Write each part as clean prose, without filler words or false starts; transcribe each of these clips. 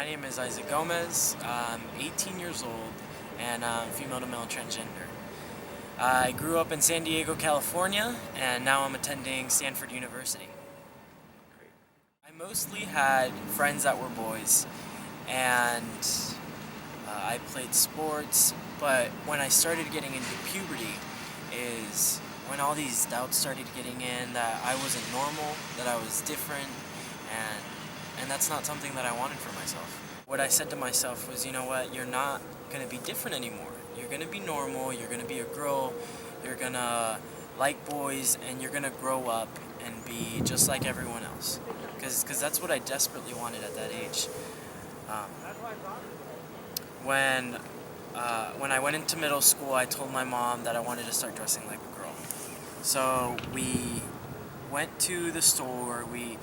My name is Isaac Gomez. I'm 18 years old and I'm female to male transgender. I grew up in San Diego, California, and now I'm attending Stanford University. I mostly had friends that were boys, and I played sports, but when I started getting into puberty is when all these doubts started getting in that I wasn't normal, that I was different, and that's not something that I wanted for myself. What I said to myself was, you know what, you're not going to be different anymore. You're going to be normal, you're going to be a girl, you're going to like boys, and you're going to grow up and be just like everyone else. Because that's what I desperately wanted at that age. When I went into middle school, I told my mom that I wanted to start dressing like a girl. So we went to the store, we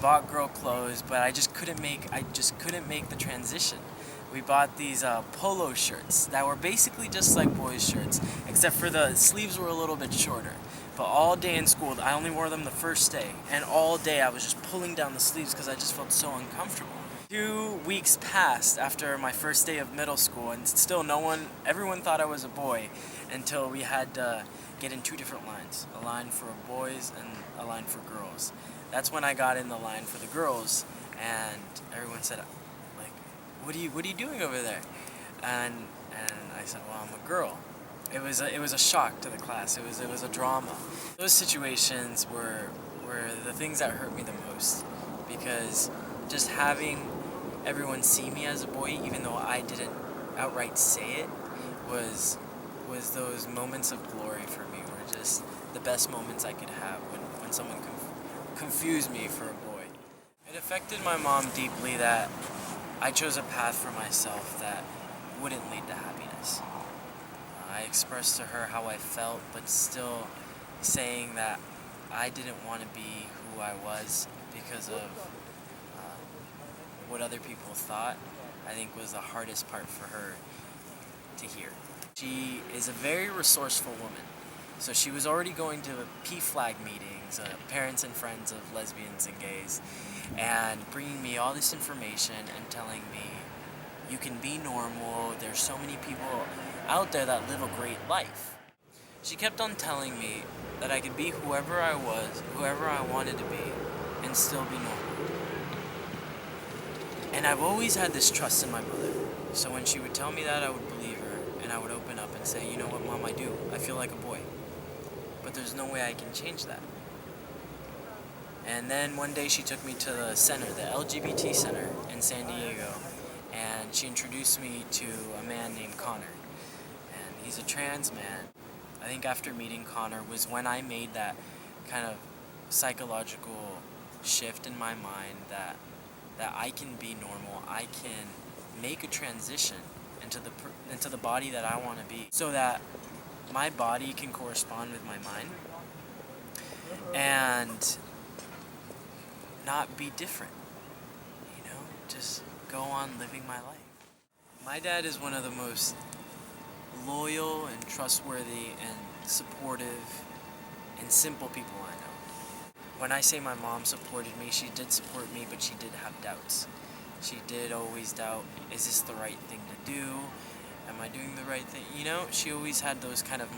bought girl clothes, but I just couldn't make the transition. We bought these polo shirts that were basically just like boys' shirts, except for the sleeves were a little bit shorter. But all day in school, I only wore them the first day, and all day I was just pulling down the sleeves because I just felt so uncomfortable. 2 weeks passed after my first day of middle school, and still everyone thought I was a boy until we had to get in two different lines, a line for boys and a line for girls. That's when I got in the line for the girls, and everyone said, like, what are you doing over there? And I said, well, I'm a girl. It was a shock to the class. It was a drama. Those situations were the things that hurt me the most, because just having everyone see me as a boy, even though I didn't outright say it, was those moments of glory for me. Were just the best moments I could have when someone confused me for a boy. It affected my mom deeply that I chose a path for myself that wouldn't lead to happiness. I expressed to her how I felt, but still saying that I didn't want to be who I was because of what other people thought, I think was the hardest part for her to hear. She is a very resourceful woman. So she was already going to PFLAG meetings, parents and friends of lesbians and gays, and bringing me all this information and telling me, you can be normal, there's so many people out there that live a great life. She kept on telling me that I could be whoever I was, whoever I wanted to be, and still be normal. And I've always had this trust in my mother. So when she would tell me that, I would believe her, and I would open up and say, you know what, Mom, I do. I feel like a boy. But there's no way I can change that. And then one day she took me to the center, the LGBT center in San Diego, and she introduced me to a man named Connor. And he's a trans man. I think after meeting Connor was when I made that kind of psychological shift in my mind that I can be normal, I can make a transition into the body that I want to be, so that my body can correspond with my mind and not be different, just go on living my life. My dad is one of the most loyal and trustworthy and supportive and simple people I know. When I say my mom supported me, she did support me, but she did have doubts. She did always doubt, is this the right thing to do? Am I doing the right thing? She always had those kind of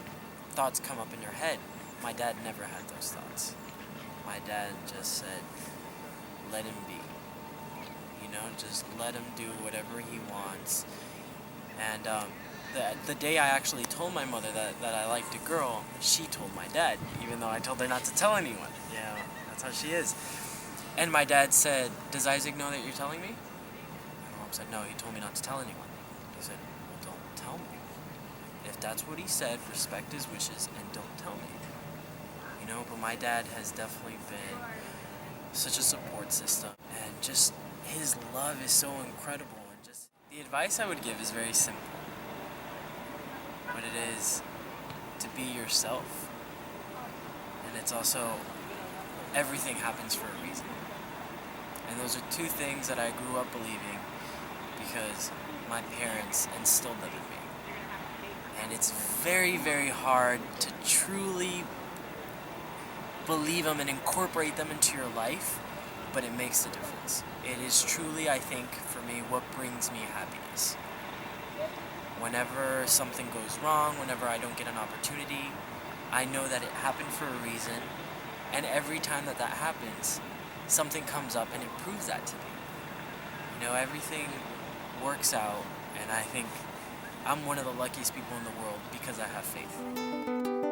thoughts come up in her head. My dad never had those thoughts. My dad just said, let him be. Just let him do whatever he wants. And the day I actually told my mother that I liked a girl, she told my dad, even though I told her not to tell anyone. That's how she is. And my dad said, does Isaac know that you're telling me? My mom said, no, he told me not to tell anyone. He said, well, don't tell me. If that's what he said, respect his wishes and don't tell me. But my dad has definitely been such a support system, and just his love is so incredible. And just the advice I would give is very simple. But it is to be yourself. And it's also, everything happens for a reason. And those are two things that I grew up believing because my parents instilled them in me. And it's very, very hard to truly believe them and incorporate them into your life but it makes a difference. It is truly, I think, for me, what brings me happiness. Whenever something goes wrong, whenever I don't get an opportunity, I know that it happened for a reason, and every time that happens, something comes up and it proves that to me. You know, everything works out, and I think I'm one of the luckiest people in the world because I have faith.